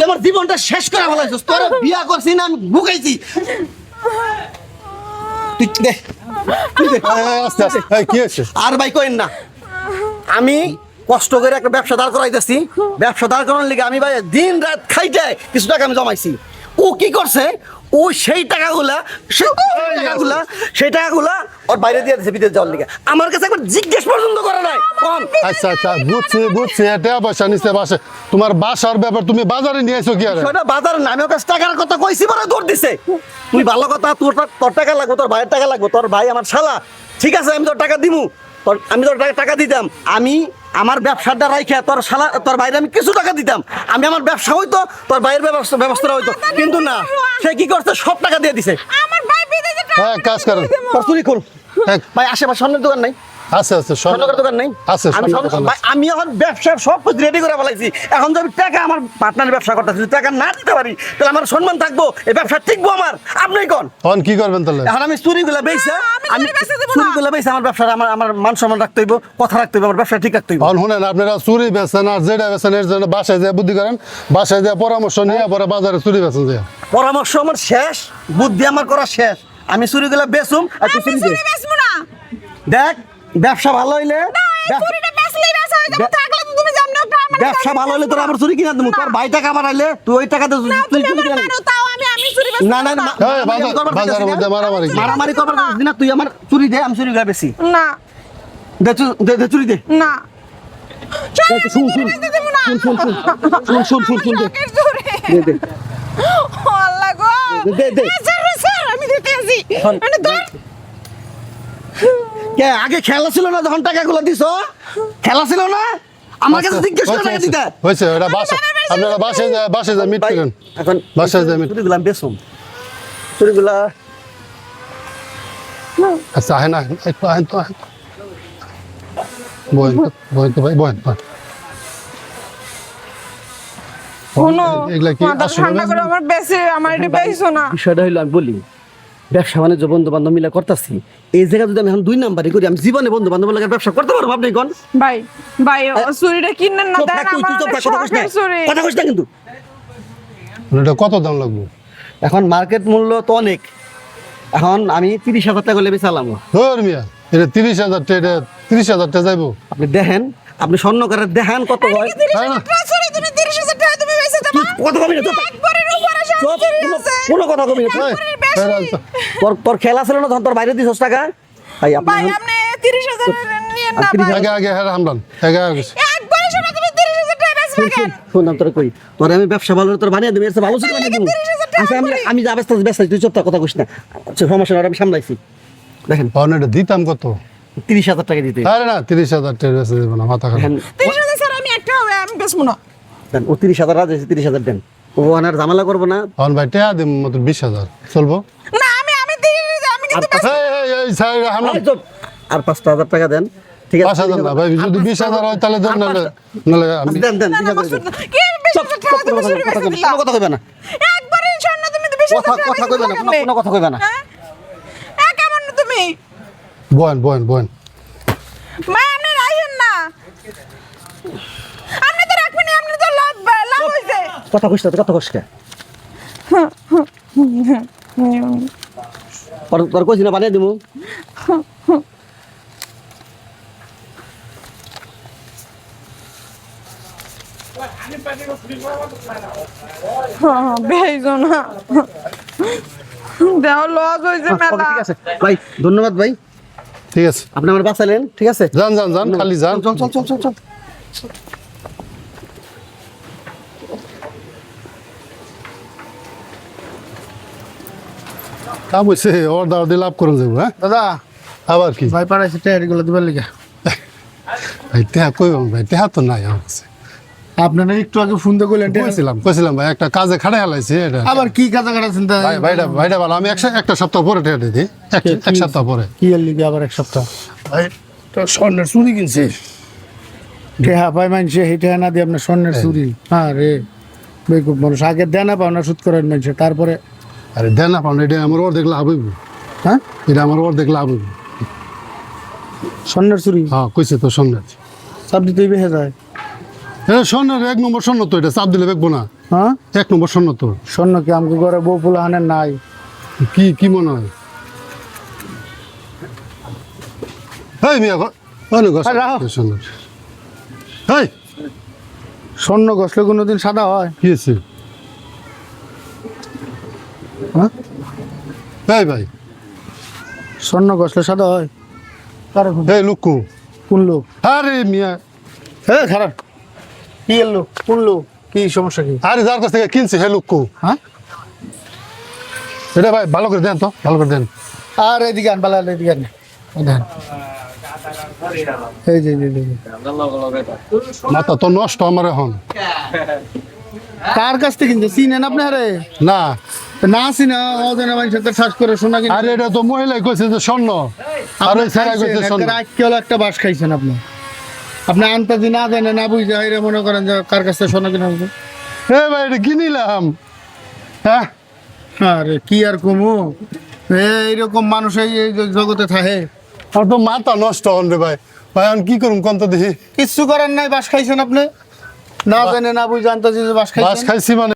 আমার জীবনটা শেষ করে ফেলাইছিস তোর বিয়া করছি না আমি বুকাইছি আর ভাই কইন না আমি কষ্ট করে একটা ব্যবসা দাঁড় করাইতেছি ব্যবসা দাঁড় করানোর লিগে আমি ভাই দিন রাত খাইতে কিছু টাকা আমি জমাইছি ও কি করছে ও সেই টাকাগুলা ওর বাইরে দিয়ে দিয়েছে বিদেশ যাওয়ার লিগে আমার কাছে একবার জিজ্ঞেস পর্যন্ত করে নাই কোন আচ্ছা আচ্ছা বুঝছি এটা পয়সা নিচে বাসে তোমার বাসার ব্যাপার তুমি বাজারে নিয়ে এসো কি আর সেটা বাজার না আমি ওর কাছে টাকার কথা কইছি বড় দৌড় দিছে তুই ভালো কথা তোর টাকা লাগবে তোর ভাইয়ের টাকা লাগবে তোর ভাই আমার শালা ঠিক আছে আমি তোর টাকা দিমু আমি তোর টাকা দিতাম আমি আমার ব্যবসাটা রাইখা তোর শালা তোর বাইরে আমি কিছু টাকা দিতাম আমি আমার ব্যবসা হইতো তোর বাইরের ব্যবস্থা হইতো কিন্তু না সে কি করছে সব টাকা দিয়ে দিছে আমার ভাই বিদেশে হ্যাঁ কাজ করো তোর চুরি করুন হ্যাঁ ভাই আশেপাশে স্বর্ণের দোকান নাই আছে স্বর্ণের দোকান নাই আছে ভাই আমি এখন ব্যবসার সব কিছু রেডি করে ফেলাইছি এখন যদি টাকা আমার পার্টনার ব্যবসা করতেছি যদি টাকা না দিতে পারি তাহলে আমার সম্মান থাকবো এই ব্যবসা টিকবো আমার আপনি কোন এখন কি করবেন তাহলে এখন আমি চুরিগুলা বেচা আমি চুরিগুলা বেচা আমার ব্যবসা আমার মান সম্মান রাখতে হইব কথা রাখতে হইব আমার ব্যবসা ঠিক রাখতে হইব এখন শুনেন আপনারা চুরি বেচেন আর যেটা বেচেন এর জন্য বাসায় যে বুদ্ধি করেন বাসায় যে পরামর্শ নিয়ে পরে বাজারে চুরি বেচেন যে পরামর্শ আমার শেষ বুদ্ধি আমার করা শেষ আমি চুরিগুলা বেচুম আর তুই চুরি দে দেখ ব্যবসা ভালো হইলে ব্যবসা ভালো হইলে তোর আমার চুরি কিনা দেবো তোর ভাই টাকা আমার আইলে তুই ওই টাকা না না বাজারের মধ্যে মারামারি মারামারি করবার না তুই আমার চুরি দে আমি চুরি করে বেশি না দে চুরি দে না শুন দে আল্লাহ গো দে স্যার আমি দিতে আসি মানে ধর কে আগে খেলা ছিল না যখন টাকাগুলো দিছো খেলা ছিল না আমার কাছে জিজ্ঞেস করে টাকা দিতে হয়েছে এটা বাসা আপনারা বাসায় যায় মিট করেন এখন বাসায় যায় মিট চুরিগুলা বেসুম চুরিগুলা আচ্ছা আহেন একটু আহেন তো আহেন বয়েন তো ভাই বয়েন শোনো এগুলা কি মাথা ঠান্ডা করে আমার বেশি আমার এটা বেশি না বিষয়টা হইলো আমি বলি ব্যবসা বাণিজ্য বন্ধু বান্ধব মিলা করতেছি এই জায়গা যদি আমি এখন 2 নাম্বারই করি আমি জীবনে বন্ধু বান্ধব লাগে ব্যবসা করতে পারবো আপনি কোন ভাই চুরিটা কিনেন না দেন আমার চুরি কথা কইছ না কিন্তু এটা কত দাম লাগবে এখন মার্কেট মূল্য তো অনেক এখন আমি 30,000 টাকা করে বেচালাম ধর মিয়া এটা 30,000 টাকা 30,000 টাকা যাইবো আপনি দেখেন আপনি স্বর্ণকারের দেখেন কত হয় তাই না চুরি তুমি 30,000 টাকা তুমি বেচে দাও কত কমই না একবারের উপরে সব চুরি আছে কোনো কথা কমই না তোর খেলা ছিল না তখন তোর বাইরে 200 টাকা ভাই ভাই আপনি 30,000 নিয়ে না ভাই আগে হ্যাঁ হামলান আগে একবারে শোনা তুমি 30,000 টাকা বেচে রাখেন শুন তোর কই তোর আমি ব্যবসা ভালো তোর বানিয়ে দেব এর ভালো ছিল বানিয়ে দেব আচ্ছা আমি যা ব্যস্ত তুই চুপ কথা কইস না আচ্ছা সমস্যা না আমি সামলাইছি দেখেন পাউন্ডটা দিতাম কত 30,000 টাকা দিতে আরে না 30,000 টাকা বেচে দেব না মাথা খারাপ 30,000 স্যার আমি একটা আমি বেচবো না দেন ও 30,000 রাজ 30,000 দেন ও আনার ঝামেলা করবো না এখন ভাই টাকা দিম মাত্র 20,000 চলবো না আমি 30,000 আমি কিন্তু এই স্যার হামলা আর 5,000 টাকা দেন ঠিক আছে 5,000 না ভাই যদি 20,000 হয় তাহলে দেন নালে আমি দেন কি 20,000 টাকা তুমি চুরি বেচে দিলা কথা কইবে না একবারে স্বর্ণ তুমি 20,000 টাকা কথা কইবে না কোনো কথা কইবে না কেমন তুমি বয়েন মা আপনি রাখেন না আপনি তো রাখবেন আপনি তো লাভ হইছে কথা কইছ কথা কইছ কে তোর কইছ না বানিয়ে দিমু বেইজো না দেও লজ হইছে মেলা ঠিক আছে ভাই ধন্যবাদ ভাই ঠিক আছে আপনি আমার বাঁচালেন ঠিক আছে যান খালি যান চল কাম হইছে অর্ডার দিয়ে লাভ করুন যাবো হ্যাঁ দাদা আবার কি ভাই পাঠাইছে টায়ারিগুলো দিবার লিগা ভাই টেহা কই ভাই টেহা তো নাই আমার কাছে আপনারা একটু আগে ফোন দিয়ে কইলেন কইছিলাম ভাই একটা কাজে খাড়া হেলাইছে এটা আবার কি কাজা কাটাছেন ভাই ভাইটা ভালো আমি একটা সপ্তাহ পরে টেহা দিই এক সপ্তাহ পরে কি এর লিগে আবার এক সপ্তাহ ভাই তো স্বর্ণের চুরি কিনছে টেহা পাই মানছে এই টেহা না দিয়ে আপনার স্বর্ণের চুরি হ্যাঁ রে বেকুব মানুষ আগে দেয় না পাও না সুদ করেন মানছে তারপরে আরে দেন না পাউন এটা আমার অর্ধেক লাভ হইব হ্যাঁ এটা আমার অর্ধেক লাভ হইব স্বর্ণের চুরি হ্যাঁ কইছে তো স্বর্ণের চাপ দিতেই বেহে যায়। এটা স্বর্ণের 1 নম্বর স্বর্ণ তো, এটা চাপ দিলে বেকবো না। হ্যাঁ 1 নম্বর স্বর্ণ তো। স্বর্ণ কি আমাকে ঘরে বউ পোলা হানের নাই? কি কি মনে হয়? এই মিয়া অনেক আরে রাখো। স্বর্ণ। এই স্বর্ণ ঘষলে কোনোদিন সাদা হয়? কি আছে? হ্যাঁ এই ভাই, স্বর্ণ ঘষলে সাদা হয়? কারো এই লুকু, কোন লোক? আরে মিয়া, হ্যাঁ খারাপ। কি এর লোক? কোন লোক? কি সমস্যা কি? আরে যার কাছ থেকে কিনছি হে লুকু। হ্যাঁ এটা ভাই ভালো করে দেন তো, ভালো করে দেন। আর এদিকে আন, বালা এদিকে আন। এই দেন। এই যে এই যে, এই যে। মাথা তো নষ্ট আমার এখন। কার কাছ থেকে কিনছে? চিনেন আপনি? আরে না, না চিনা অজানা মানুষের তো শ্বাস করে শোনা কিনা। আরে এটা তো মহিলাই কইছে যে স্বর্ণ, আর ওই ছেড়া কইছে স্বর্ণ। একটা বাস খাইছেন আপনি। আপনি আনতাজি না জানে না বুঝে এরা মনে করেন যে কার কাছ থেকে সোনা কিনা হয়েছে। এ ভাই এটা কিনিলাম। হ্যাঁ আরে কি আর কমু, এইরকম মানুষ এই এই জগতে থাকে। আর তো মাথা নষ্ট হন রে ভাই। ভাই আমি কি করুম কোন তো দেখি। কিচ্ছু করার নাই, বাস খাইছেন আপনি না জানে না বুঝে আনতাজি বাস বাস খাইছেন। খাইছি মানে